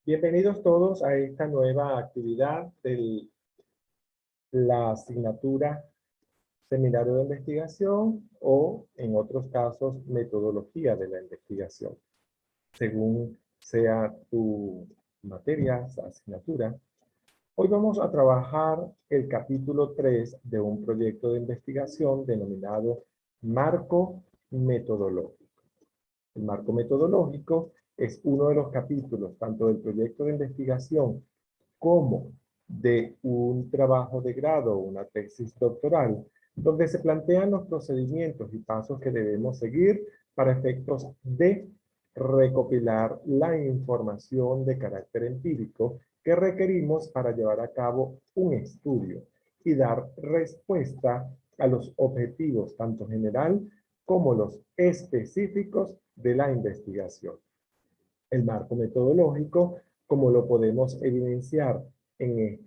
Bienvenidos todos a esta nueva actividad de la asignatura Seminario de Investigación o, en otros casos, Metodología de la Investigación. Según sea tu materia, asignatura, hoy vamos a trabajar el capítulo 3 de un proyecto de investigación denominado Marco Metodológico. El marco metodológico es uno de los capítulos, tanto del proyecto de investigación como de un trabajo de grado o una tesis doctoral, donde se plantean los procedimientos y pasos que debemos seguir para efectos de recopilar la información de carácter empírico que requerimos para llevar a cabo un estudio y dar respuesta a los objetivos tanto general como los específicos de la investigación. El marco metodológico, como lo podemos evidenciar en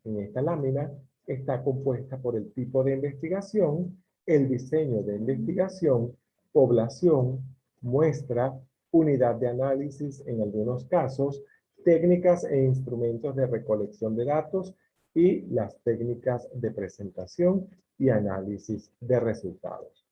esta lámina, está compuesta por el tipo de investigación, el diseño de investigación, población, muestra, unidad de análisis en algunos casos, técnicas e instrumentos de recolección de datos y las técnicas de presentación y análisis de resultados.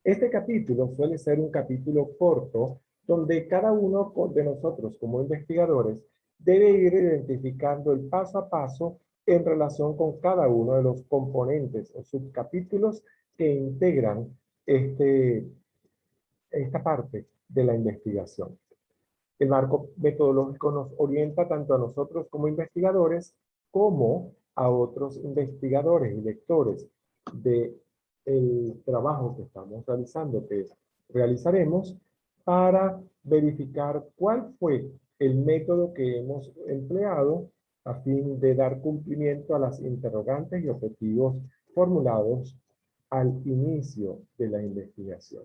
Este capítulo suele ser un capítulo corto donde cada uno de nosotros como investigadores debe ir identificando el paso a paso en relación con cada uno de los componentes o subcapítulos que integran esta parte de la investigación. El marco metodológico nos orienta tanto a nosotros como investigadores como a otros investigadores y lectores del trabajo que estamos realizando, que realizaremos, para verificar cuál fue el método que hemos empleado a fin de dar cumplimiento a las interrogantes y objetivos formulados al inicio de la investigación.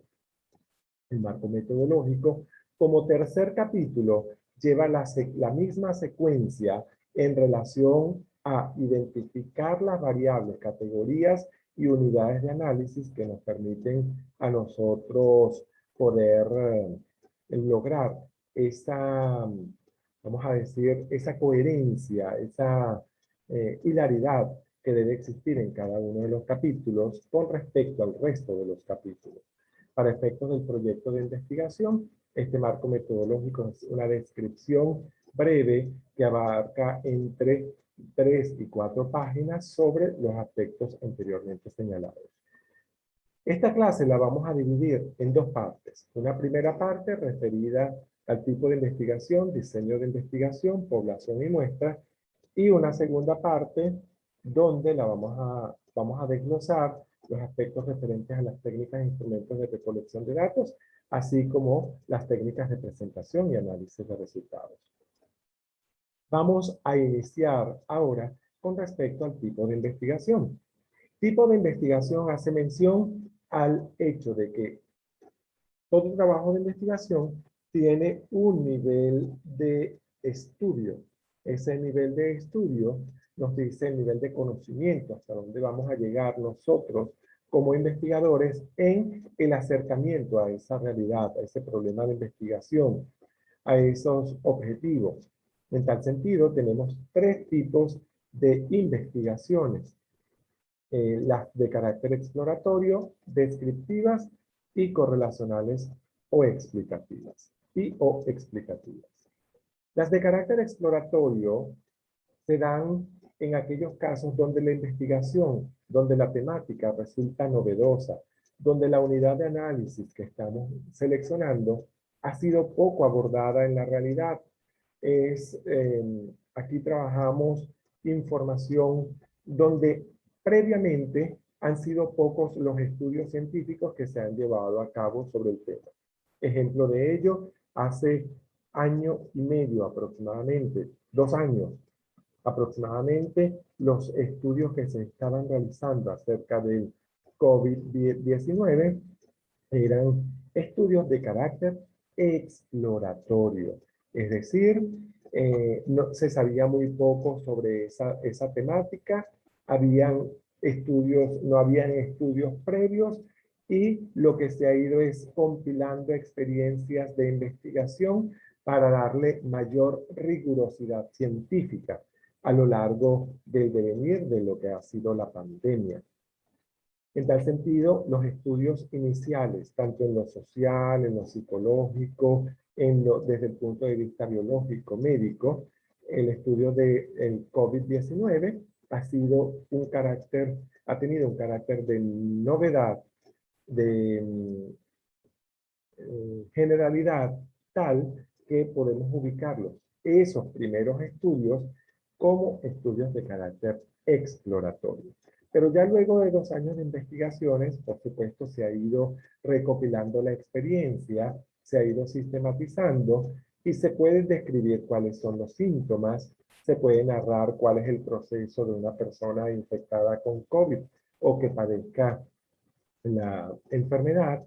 El marco metodológico, como tercer capítulo, lleva la misma secuencia en relación a identificar las variables, categorías y unidades de análisis que nos permiten a nosotros poder lograr esa, vamos a decir, esa coherencia, esa hilaridad que debe existir en cada uno de los capítulos con respecto al resto de los capítulos. Para efectos del proyecto de investigación, este marco metodológico es una descripción breve que abarca entre 3 y 4 páginas sobre los aspectos anteriormente señalados. Esta clase la vamos a dividir en dos partes. Una primera parte referida al tipo de investigación, diseño de investigación, población y muestra, y una segunda parte donde vamos a desglosar los aspectos referentes a las técnicas e instrumentos de recolección de datos, así como las técnicas de presentación y análisis de resultados. Vamos a iniciar ahora con respecto al tipo de investigación. Tipo de investigación hace mención al hecho de que todo trabajo de investigación tiene un nivel de estudio. Ese nivel de estudio nos dice el nivel de conocimiento, hasta dónde vamos a llegar nosotros como investigadores en el acercamiento a esa realidad, a ese problema de investigación, a esos objetivos. En tal sentido, tenemos 3 tipos de investigaciones. Las de carácter exploratorio, descriptivas y correlacionales o explicativas. Las de carácter exploratorio se dan en aquellos casos donde la investigación, donde la temática resulta novedosa, donde la unidad de análisis que estamos seleccionando ha sido poco abordada en la realidad. Aquí trabajamos información donde previamente han sido pocos los estudios científicos que se han llevado a cabo sobre el tema. Ejemplo de ello, hace año y medio aproximadamente, 2 años aproximadamente, los estudios que se estaban realizando acerca del COVID-19 eran estudios de carácter exploratorio. Es decir, no, se sabía muy poco sobre esa temática, no habían estudios previos, y lo que se ha ido es compilando experiencias de investigación para darle mayor rigurosidad científica a lo largo del devenir de lo que ha sido la pandemia. En tal sentido, los estudios iniciales, tanto en lo social, en lo psicológico, desde el punto de vista biológico, médico, el estudio del COVID-19 ha tenido un carácter de novedad, de generalidad, tal que podemos ubicarlos, esos primeros estudios, como estudios de carácter exploratorio. Pero ya luego de 2 años de investigaciones, por supuesto, se ha ido recopilando la experiencia, se ha ido sistematizando y se pueden describir cuáles son los síntomas, se puede narrar cuál es el proceso de una persona infectada con COVID o que padezca la enfermedad.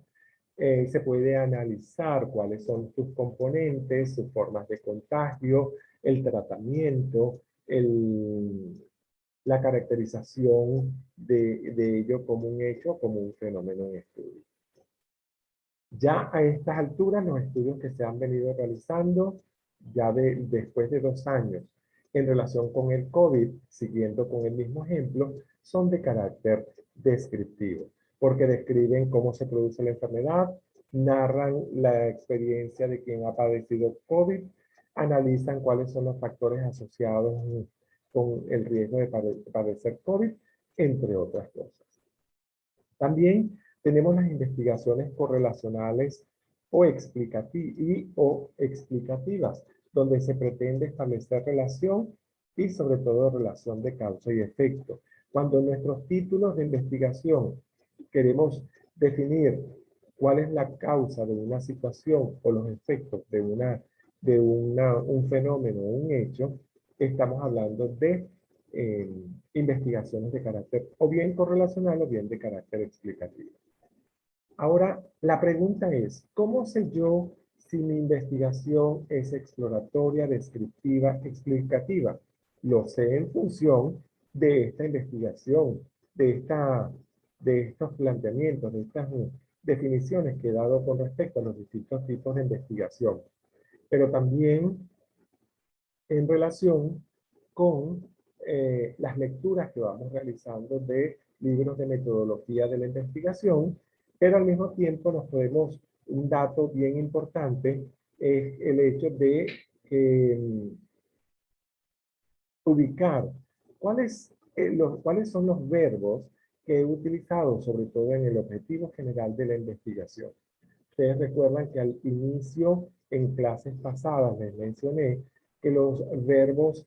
Se puede analizar cuáles son sus componentes, sus formas de contagio, el tratamiento, la caracterización de ello como un hecho, como un fenómeno en estudio. Ya a estas alturas, los estudios que se han venido realizando, ya después de 2 años, en relación con el COVID, siguiendo con el mismo ejemplo, son de carácter descriptivo, porque describen cómo se produce la enfermedad, narran la experiencia de quien ha padecido COVID, analizan cuáles son los factores asociados con el riesgo de padecer COVID, entre otras cosas. También tenemos las investigaciones correlacionales o explicativas, donde se pretende establecer relación y sobre todo relación de causa y efecto. Cuando en nuestros títulos de investigación queremos definir cuál es la causa de una situación o los efectos de un fenómeno o un hecho, estamos hablando de investigaciones de carácter o bien correlacional o bien de carácter explicativo. Ahora, la pregunta es, ¿cómo sé yo si mi investigación es exploratoria, descriptiva, explicativa? Lo sé en función de esta investigación, de estos planteamientos, de estas definiciones que he dado con respecto a los distintos tipos de investigación, pero también en relación con las lecturas que vamos realizando de libros de metodología de la investigación, pero al mismo tiempo un dato bien importante es el hecho de ubicar cuáles son los verbos que he utilizado, sobre todo en el objetivo general de la investigación. Ustedes recuerdan que al inicio, en clases pasadas, les mencioné que los verbos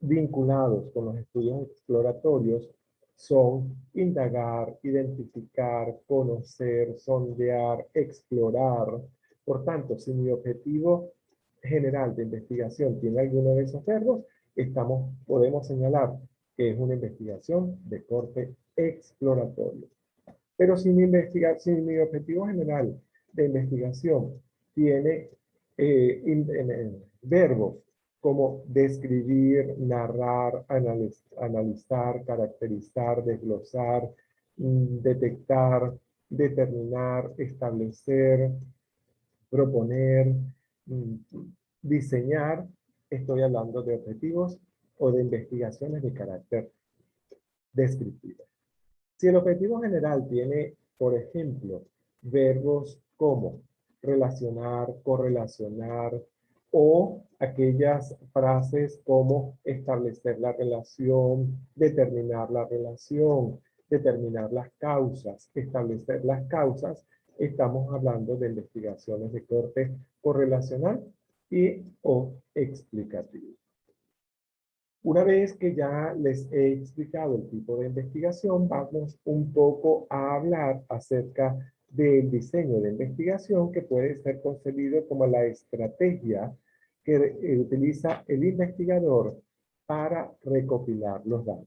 vinculados con los estudios exploratorios son indagar, identificar, conocer, sondear, explorar. Por tanto, si mi objetivo general de investigación tiene alguno de esos verbos, podemos señalar que es una investigación de corte exploratorio. Pero si mi objetivo general de investigación tiene verbos como describir, narrar, analizar, caracterizar, desglosar, detectar, determinar, establecer, proponer, diseñar. Estoy hablando de objetivos o de investigaciones de carácter descriptivo. Si el objetivo general tiene, por ejemplo, verbos como relacionar, correlacionar, o aquellas frases como establecer la relación, determinar la relación, determinar las causas, establecer las causas, estamos hablando de investigaciones de corte correlacional y o explicativo. Una vez que ya les he explicado el tipo de investigación, vamos un poco a hablar acerca del diseño de investigación que puede ser concebido como la estrategia que utiliza el investigador para recopilar los datos.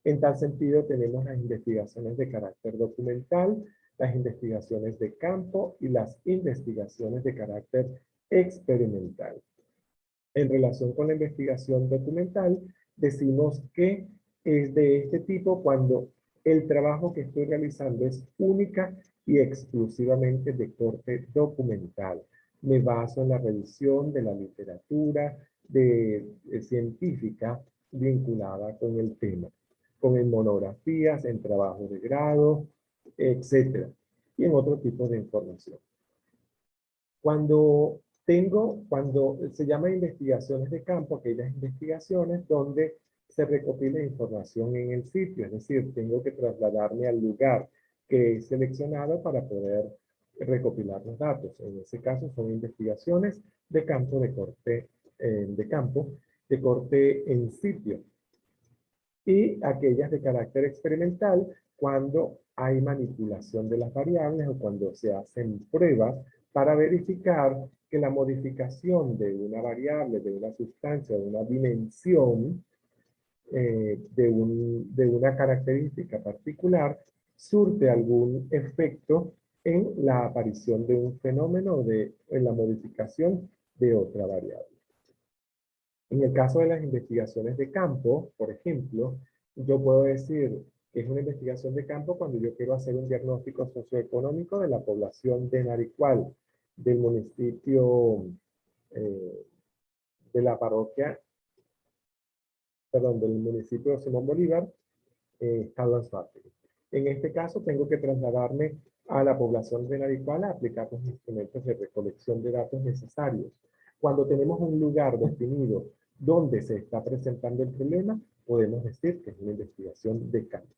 En tal sentido, tenemos las investigaciones de carácter documental, las investigaciones de campo y las investigaciones de carácter experimental. En relación con la investigación documental, decimos que es de este tipo cuando el trabajo que estoy realizando es única y exclusivamente de corte documental. Me baso en la revisión de la literatura científica vinculada con el tema, en monografías, en trabajos de grado, etcétera, y en otro tipo de información. Cuando se llama investigaciones de campo, aquellas investigaciones donde se recopila información en el sitio, es decir, tengo que trasladarme al lugar que he seleccionado para poder recopilar los datos. En ese caso son investigaciones de campo de corte en sitio, y aquellas de carácter experimental cuando hay manipulación de las variables o cuando se hacen pruebas para verificar que la modificación de una variable, de una sustancia, de una dimensión, de una característica particular, surte algún efecto en la aparición de un fenómeno o en la modificación de otra variable. En el caso de las investigaciones de campo, por ejemplo, yo puedo decir que es una investigación de campo cuando yo quiero hacer un diagnóstico socioeconómico de la población de Naricual, del municipio, eh, de la parroquia, perdón, del municipio de Simón Bolívar, Estado Anzoátegui. En este caso tengo que trasladarme a la población de Naricual a aplicar los instrumentos de recolección de datos necesarios. Cuando tenemos un lugar definido donde se está presentando el problema, podemos decir que es una investigación de campo.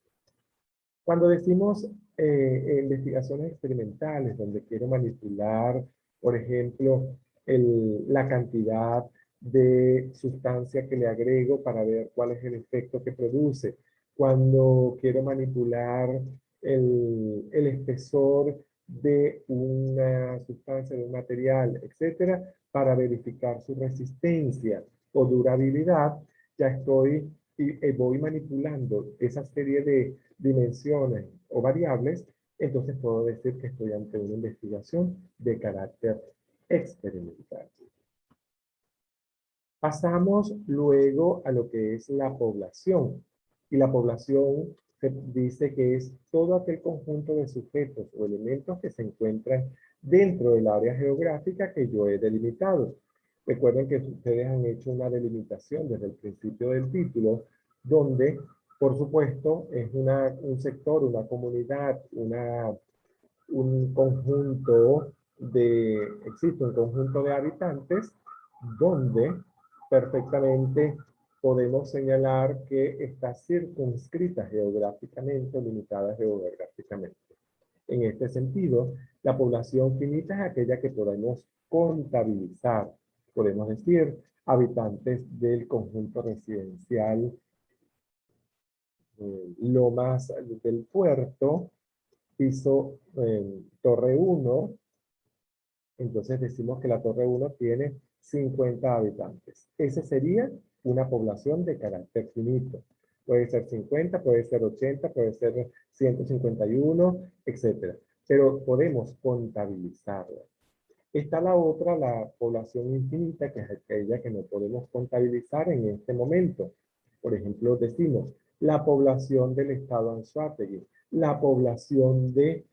Cuando decimos investigaciones experimentales, donde quiero manipular, por ejemplo, la cantidad de sustancia que le agrego para ver cuál es el efecto que produce, cuando quiero manipular el espesor de una sustancia, de un material, etcétera, para verificar su resistencia o durabilidad, ya estoy y voy manipulando esa serie de dimensiones o variables, entonces puedo decir que estoy ante una investigación de carácter experimental. Pasamos luego a lo que es la población. Y la población se dice que es todo aquel conjunto de sujetos o elementos que se encuentran dentro del área geográfica que yo he delimitado. Recuerden que ustedes han hecho una delimitación desde el principio del título, donde, por supuesto, es un sector, una comunidad, un conjunto existe un conjunto de habitantes donde perfectamente podemos señalar que está circunscrita geográficamente, limitada geográficamente. En este sentido, la población finita es aquella que podemos contabilizar. Podemos decir habitantes del conjunto residencial Lomas del Puerto, piso Torre 1. Entonces decimos que la Torre 1 tiene 50 habitantes. Esa sería una población de carácter finito. Puede ser 50, puede ser 80, puede ser 151, etc. Pero podemos contabilizarla. Está la otra, la población infinita, que es aquella que no podemos contabilizar en este momento. Por ejemplo, decimos la población del estado Anzoátegui, la población de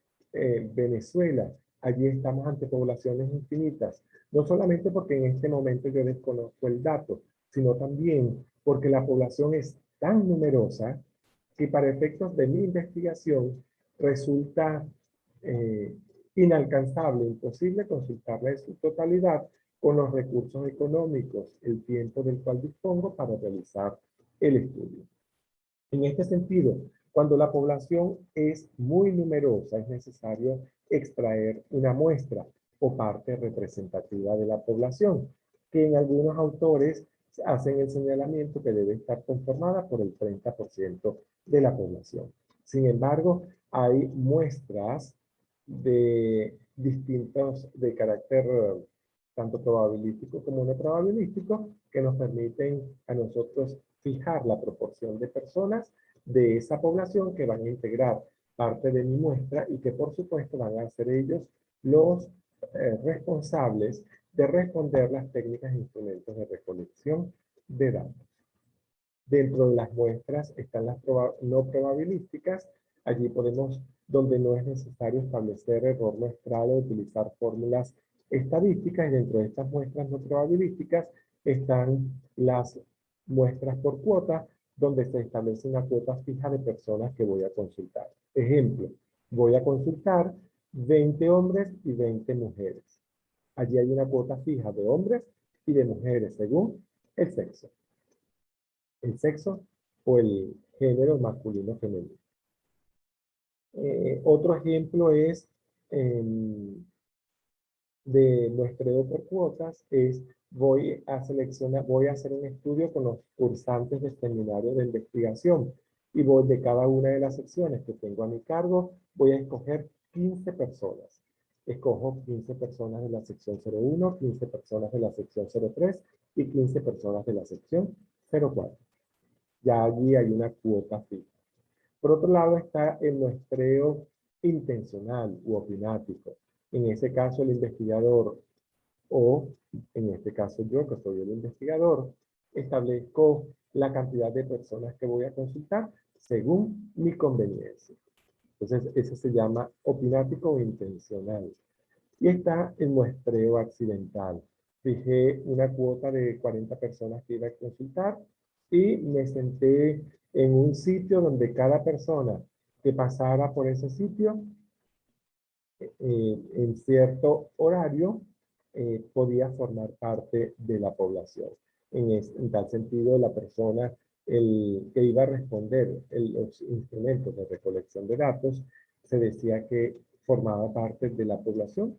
Venezuela. Allí estamos ante poblaciones infinitas. No solamente porque en este momento yo desconozco el dato, sino también porque la población es tan numerosa que para efectos de mi investigación resulta inalcanzable, imposible consultarla en su totalidad con los recursos económicos, el tiempo del cual dispongo para realizar el estudio. En este sentido, cuando la población es muy numerosa, es necesario extraer una muestra o parte representativa de la población, que en algunos autores hacen el señalamiento que debe estar conformada por el 30% de la población. Sin embargo, hay muestras de distintos, de carácter tanto probabilístico como no probabilístico, que nos permiten a nosotros fijar la proporción de personas de esa población que van a integrar parte de mi muestra y que por supuesto van a ser ellos los responsables de responder las técnicas e instrumentos de recolección de datos. Dentro de las muestras están las no probabilísticas. Allí podemos, donde no es necesario establecer error muestral o utilizar fórmulas estadísticas, y dentro de estas muestras no probabilísticas están las muestras por cuota, donde se establece una cuota fija de personas que voy a consultar. Ejemplo, voy a consultar 20 hombres y 20 mujeres. Allí hay una cuota fija de hombres y de mujeres según el sexo. El sexo o el género masculino o femenino. Otro ejemplo es de muestreo por cuotas es voy a seleccionar, voy a hacer un estudio con los cursantes de seminario de investigación y voy de cada una de las secciones que tengo a mi cargo, voy a escoger 15 personas. Escojo 15 personas de la sección 01, 15 personas de la sección 03 y 15 personas de la sección 04. Ya allí hay una cuota fija. Por otro lado está el muestreo intencional u opinático. En ese caso el investigador, o en este caso yo que soy el investigador, establezco la cantidad de personas que voy a consultar según mi conveniencia. Entonces ese se llama opinático o intencional. Y está el muestreo accidental. Fijé una cuota de 40 personas que iba a consultar y me senté en un sitio donde cada persona que pasara por ese sitio en cierto horario podía formar parte de la población. En tal sentido, la persona que iba a responder los instrumentos de recolección de datos se decía que formaba parte de la población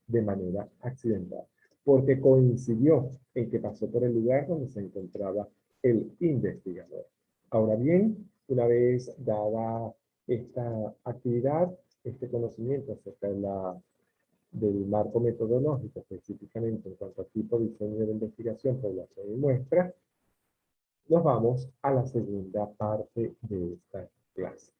de manera accidental, porque coincidió en que pasó por el lugar donde se encontraba el investigador. Ahora bien, una vez dada esta actividad, este conocimiento acerca del marco metodológico, específicamente en cuanto a tipo, diseño de investigación, población y muestra, nos vamos a la segunda parte de esta clase.